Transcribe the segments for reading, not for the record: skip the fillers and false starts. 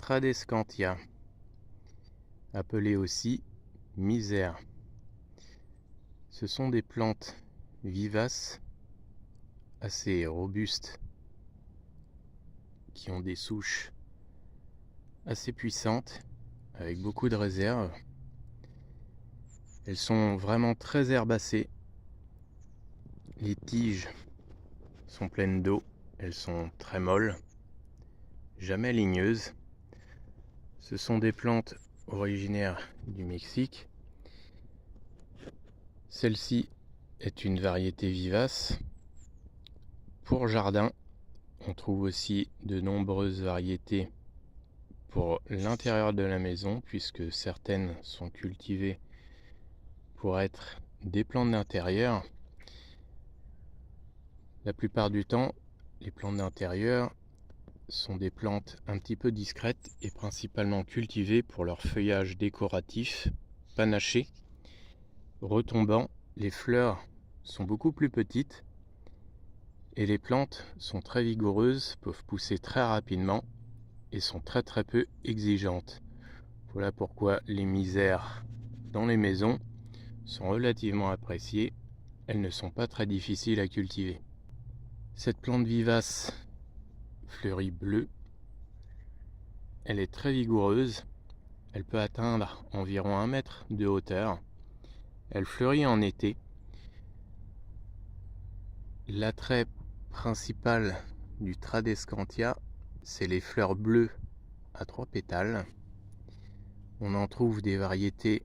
Tradescantia, appelée aussi misère. Ce sont des plantes vivaces, assez robustes, qui ont des souches assez puissantes, avec beaucoup de réserve. Elles sont vraiment très herbacées. Les tiges sont pleines d'eau, elles sont très molles, jamais ligneuses. Ce sont des plantes originaires du Mexique. Celle-ci est une variété vivace. Pour jardin, on trouve aussi de nombreuses variétés pour l'intérieur de la maison, puisque certaines sont cultivées pour être des plantes d'intérieur. La plupart du temps, les plantes d'intérieur sont des plantes un petit peu discrètes et principalement cultivées pour leur feuillage décoratif, panaché, retombant. Les fleurs sont beaucoup plus petites et les plantes sont très vigoureuses, peuvent pousser très rapidement et sont très peu exigeantes. Voilà pourquoi les misères dans les maisons sont relativement appréciées. Elles ne sont pas très difficiles à cultiver. Cette plante vivace fleurit bleue. Elle est très vigoureuse. Elle peut atteindre environ 1 mètre de hauteur. Elle fleurit en été. L'attrait principal du Tradescantia, c'est les fleurs bleues à 3 pétales. On en trouve des variétés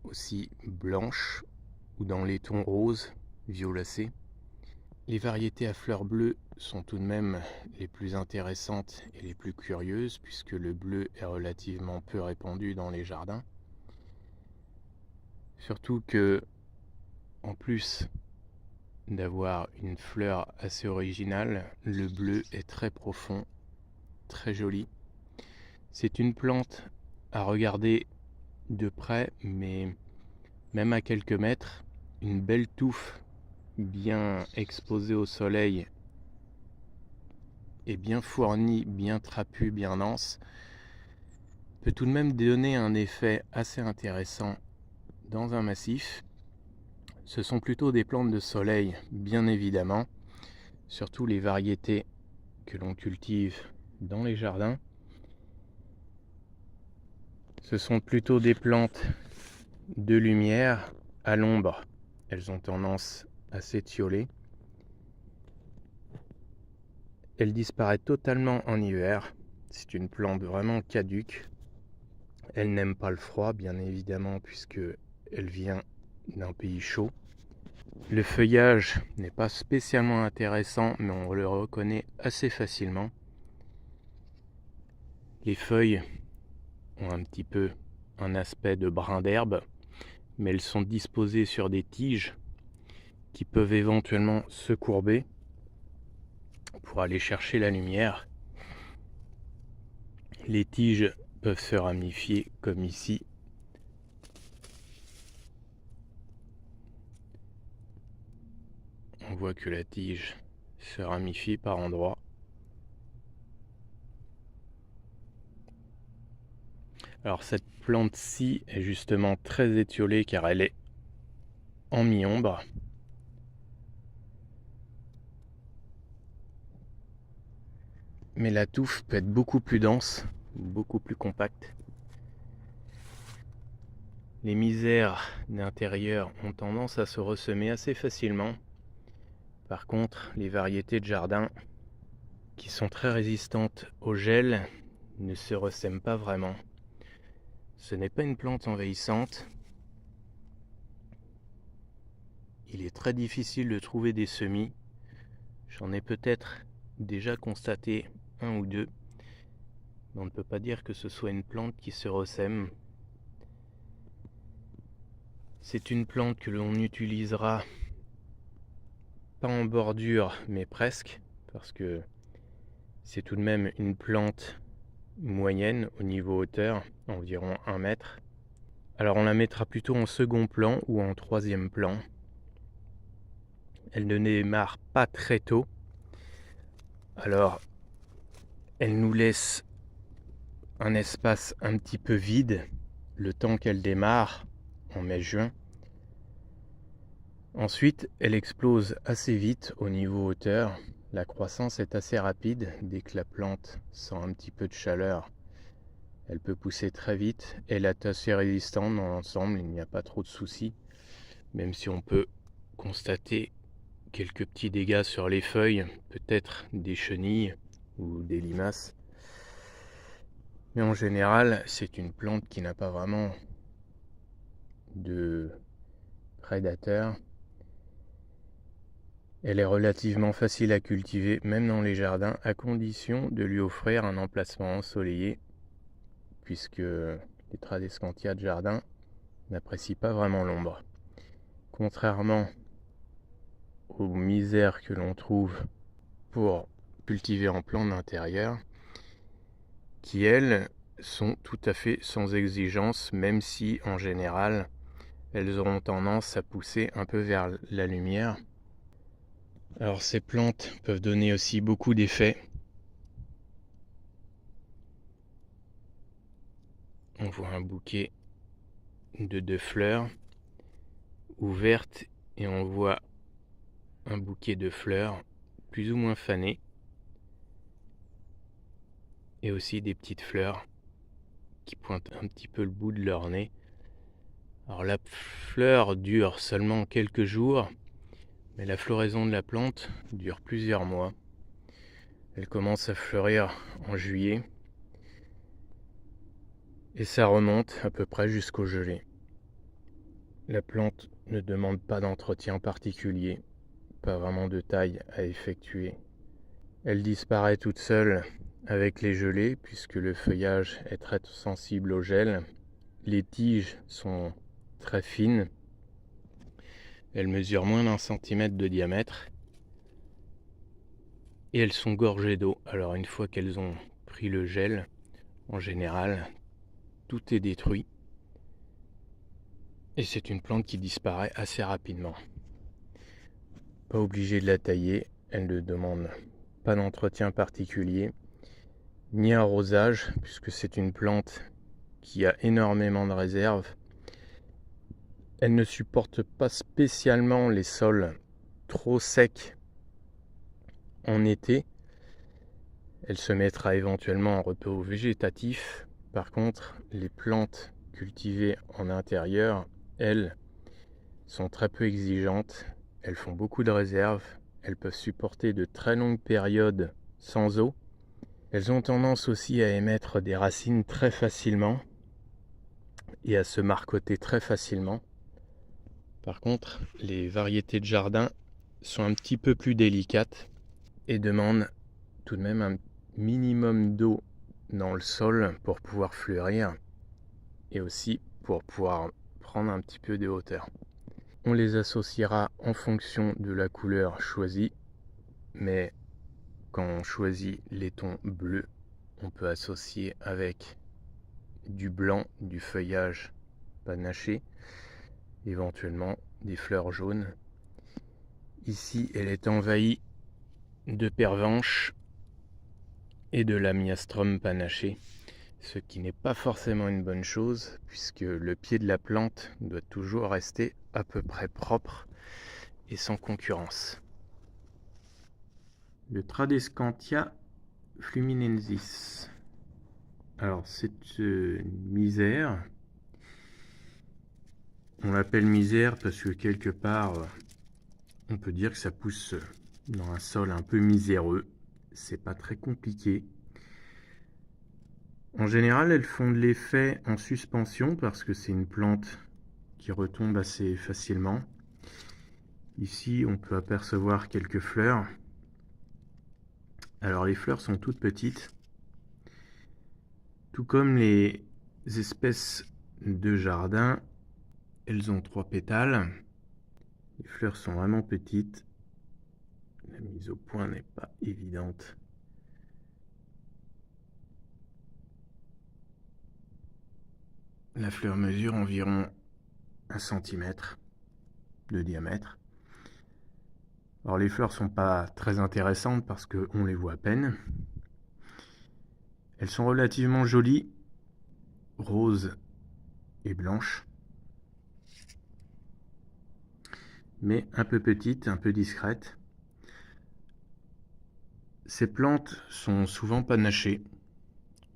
aussi blanches ou dans les tons roses, violacés. Les variétés à fleurs bleues sont tout de même les plus intéressantes et les plus curieuses, puisque le bleu est relativement peu répandu dans les jardins. Surtout que, en plus d'avoir une fleur assez originale, le bleu est très profond, très joli. C'est une plante à regarder de près, mais même à quelques mètres, une belle touffe bien exposée au soleil et bien fournie, bien trapue, bien dense, peut tout de même donner un effet assez intéressant dans un massif. Ce sont plutôt des plantes de soleil, bien évidemment, surtout les variétés que l'on cultive dans les jardins. Ce sont plutôt des plantes de lumière à l'ombre. Elles ont tendance à s'étioler. Elle disparaît totalement en hiver. C'est une plante vraiment caduque. Elle n'aime pas le froid, bien évidemment, puisque elle vient d'un pays chaud. Le feuillage n'est pas spécialement intéressant, mais on le reconnaît assez facilement. Les feuilles ont un petit peu un aspect de brin d'herbe, mais elles sont disposées sur des tiges qui peuvent éventuellement se courber pour aller chercher la lumière. Les tiges peuvent se ramifier comme ici. On voit que la tige se ramifie par endroits. Alors cette plante-ci est justement très étiolée car elle est en mi-ombre. Mais la touffe peut être beaucoup plus dense, beaucoup plus compacte. Les misères d'intérieur ont tendance à se ressemer assez facilement. Par contre, les variétés de jardin qui sont très résistantes au gel ne se ressèment pas vraiment. Ce n'est pas une plante envahissante. Il est très difficile de trouver des semis. J'en ai peut-être déjà constaté un ou deux. Mais on ne peut pas dire que ce soit une plante qui se ressème. C'est une plante que l'on utilisera pas en bordure, mais presque, parce que c'est tout de même une plante moyenne au niveau hauteur, environ 1 mètre. Alors on la mettra plutôt en second plan ou en troisième plan. Elle ne démarre pas très tôt. Alors elle nous laisse un espace un petit peu vide le temps qu'elle démarre en mai-juin. Ensuite, elle explose assez vite au niveau hauteur. La croissance est assez rapide. Dès que la plante sent un petit peu de chaleur, elle peut pousser très vite. Elle est assez résistante dans l'ensemble, il n'y a pas trop de soucis. Même si on peut constater quelques petits dégâts sur les feuilles, peut-être des chenilles ou des limaces. Mais en général, c'est une plante qui n'a pas vraiment de prédateurs. Elle est relativement facile à cultiver, même dans les jardins, à condition de lui offrir un emplacement ensoleillé, puisque les Tradescantia de jardin n'apprécient pas vraiment l'ombre. Contrairement aux misères que l'on trouve pour cultiver en plantes d'intérieur, qui elles sont tout à fait sans exigence, même si en général elles auront tendance à pousser un peu vers la lumière. Alors ces plantes peuvent donner aussi beaucoup d'effets. On voit un bouquet de 2 fleurs ouvertes et on voit un bouquet de fleurs plus ou moins fanées et aussi des petites fleurs qui pointent un petit peu le bout de leur nez. Alors la fleur dure seulement quelques jours, mais la floraison de la plante dure plusieurs mois. Elle commence à fleurir en juillet et ça remonte à peu près jusqu'au gelée. La plante ne demande pas d'entretien particulier, pas vraiment de taille à effectuer. Elle disparaît toute seule avec les gelées puisque le feuillage est très sensible au gel. Les tiges sont très fines. Elles mesurent moins d'1 centimètre de diamètre et elles sont gorgées d'eau. Alors une fois qu'elles ont pris le gel, en général, tout est détruit. Et c'est une plante qui disparaît assez rapidement. Pas obligé de la tailler, elle ne demande pas d'entretien particulier, ni arrosage, puisque c'est une plante qui a énormément de réserve. Elle ne supporte pas spécialement les sols trop secs en été. Elle se mettra éventuellement en repos végétatif. Par contre, les plantes cultivées en intérieur, elles, sont très peu exigeantes. Elles font beaucoup de réserves. Elles peuvent supporter de très longues périodes sans eau. Elles ont tendance aussi à émettre des racines très facilement et à se marcotter très facilement. Par contre, les variétés de jardin sont un petit peu plus délicates et demandent tout de même un minimum d'eau dans le sol pour pouvoir fleurir et aussi pour pouvoir prendre un petit peu de hauteur. On les associera en fonction de la couleur choisie, mais quand on choisit les tons bleus, on peut associer avec du blanc, du feuillage panaché, éventuellement des fleurs jaunes. Ici, elle est envahie de pervenche et de l'amiastrum panaché, ce qui n'est pas forcément une bonne chose puisque le pied de la plante doit toujours rester à peu près propre et sans concurrence. Le Tradescantia fluminensis. Alors c'est une misère. On l'appelle misère parce que quelque part on peut dire que ça pousse dans un sol un peu miséreux. C'est pas très compliqué. En général, elles font de l'effet en suspension parce que c'est une plante qui retombe assez facilement. Ici, on peut apercevoir quelques fleurs. Alors les fleurs sont toutes petites, tout comme les espèces de jardin. Elles ont 3 pétales. Les fleurs sont vraiment petites. La mise au point n'est pas évidente. La fleur mesure environ 1 centimètre de diamètre. Alors les fleurs sont pas très intéressantes parce qu'on les voit à peine. Elles sont relativement jolies, roses et blanches, mais un peu petites, un peu discrètes. Ces plantes sont souvent panachées.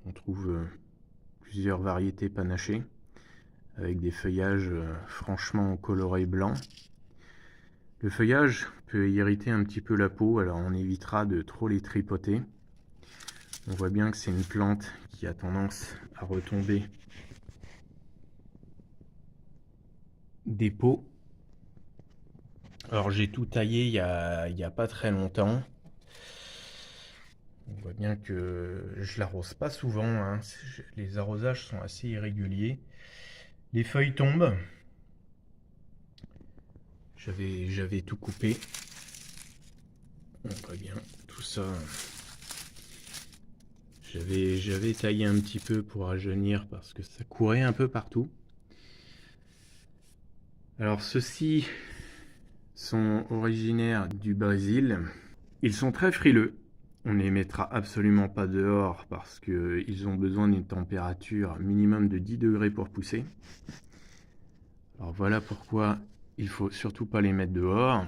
On trouve plusieurs variétés panachées, avec des feuillages franchement colorés blancs. Le feuillage peut irriter un petit peu la peau, alors on évitera de trop les tripoter. On voit bien que c'est une plante qui a tendance à retomber des peaux. Alors j'ai tout taillé il y a pas très longtemps. On voit bien que je l'arrose pas souvent, hein. Les arrosages sont assez irréguliers. Les feuilles tombent. J'avais tout coupé. On voit bien tout ça. J'avais taillé un petit peu pour rajeunir parce que ça courait un peu partout. Alors ceux-ci sont originaires du Brésil. Ils sont très frileux. On ne les mettra absolument pas dehors parce qu'ils ont besoin d'une température minimum de 10 degrés pour pousser. Alors voilà pourquoi il faut surtout pas les mettre dehors.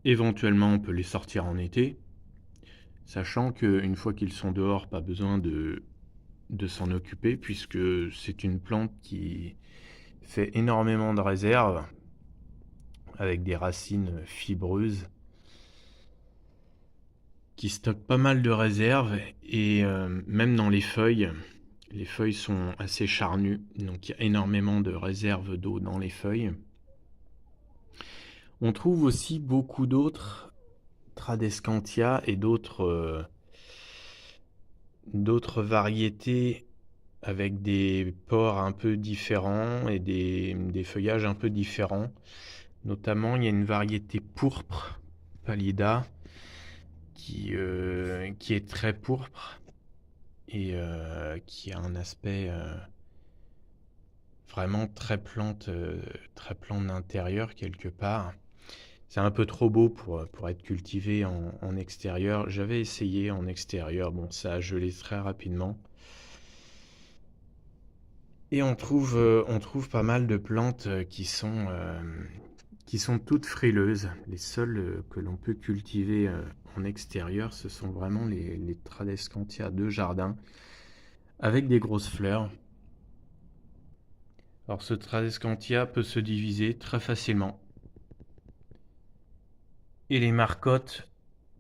Éventuellement on peut les sortir en été, sachant qu'une fois qu'ils sont dehors, pas besoin de s'en occuper puisque c'est une plante qui fait énormément de réserves avec des racines fibreuses qui stockent pas mal de réserves et même dans les feuilles sont assez charnues, donc il y a énormément de réserves d'eau dans les feuilles. On trouve aussi beaucoup d'autres Tradescantia et d'autres variétés avec des pores un peu différents et des feuillages un peu différents. Notamment, il y a une variété pourpre, pallida, qui est très pourpre et qui a un aspect vraiment très plante d'intérieur quelque part. C'est un peu trop beau pour être cultivé en extérieur. J'avais essayé en extérieur, bon ça a gelé très rapidement. Et on trouve pas mal de plantes qui sont toutes frileuses. Les seules que l'on peut cultiver en extérieur, ce sont vraiment les Tradescantia de jardin, avec des grosses fleurs. Alors ce Tradescantia peut se diviser très facilement. Et les marcottes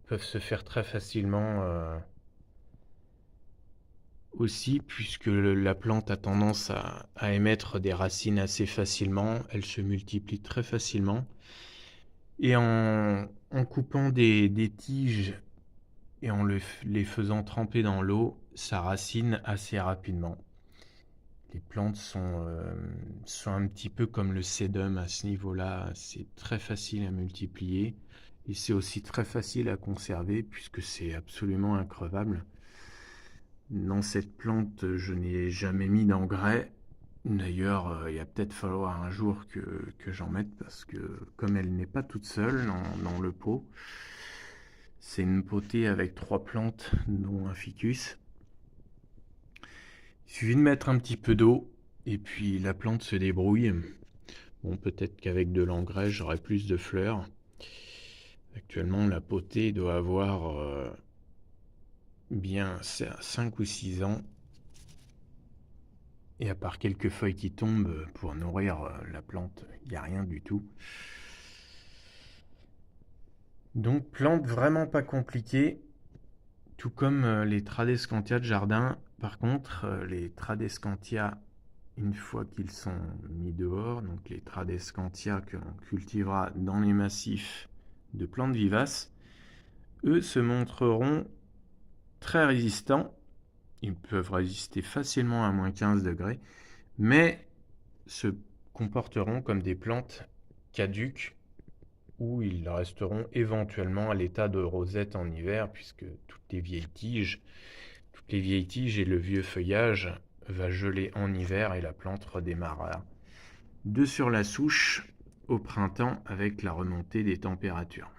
peuvent se faire très facilement aussi, puisque la plante a tendance à émettre des racines assez facilement. Elle se multiplie très facilement. Et en coupant des tiges et en les faisant tremper dans l'eau, ça racine assez rapidement. Les plantes sont un petit peu comme le sédum à ce niveau-là. C'est très facile à multiplier. Et c'est aussi très facile à conserver puisque c'est absolument increvable. Dans cette plante, je n'ai jamais mis d'engrais. D'ailleurs, il va peut-être falloir un jour que j'en mette parce que comme elle n'est pas toute seule dans le pot, c'est une potée avec 3 plantes dont un ficus. Il suffit de mettre un petit peu d'eau et puis la plante se débrouille. Bon, peut-être qu'avec de l'engrais, j'aurai plus de fleurs. Actuellement, la potée doit avoir bien 5 ou 6 ans. Et à part quelques feuilles qui tombent pour nourrir la plante, il n'y a rien du tout. Donc plante vraiment pas compliquée, tout comme les Tradescantia de jardin. Par contre, les Tradescantia, une fois qu'ils sont mis dehors, donc les Tradescantia que l'on cultivera dans les massifs de plantes vivaces, eux se montreront très résistants. Ils peuvent résister facilement à moins 15 degrés, mais se comporteront comme des plantes caduques où ils resteront éventuellement à l'état de rosette en hiver, puisque toutes les vieilles tiges et le vieux feuillage va geler en hiver et la plante redémarrera de sur la souche au printemps avec la remontée des températures.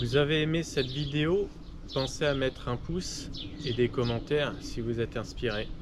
Vous avez aimé cette vidéo? Pensez à mettre un pouce et des commentaires si vous êtes inspiré.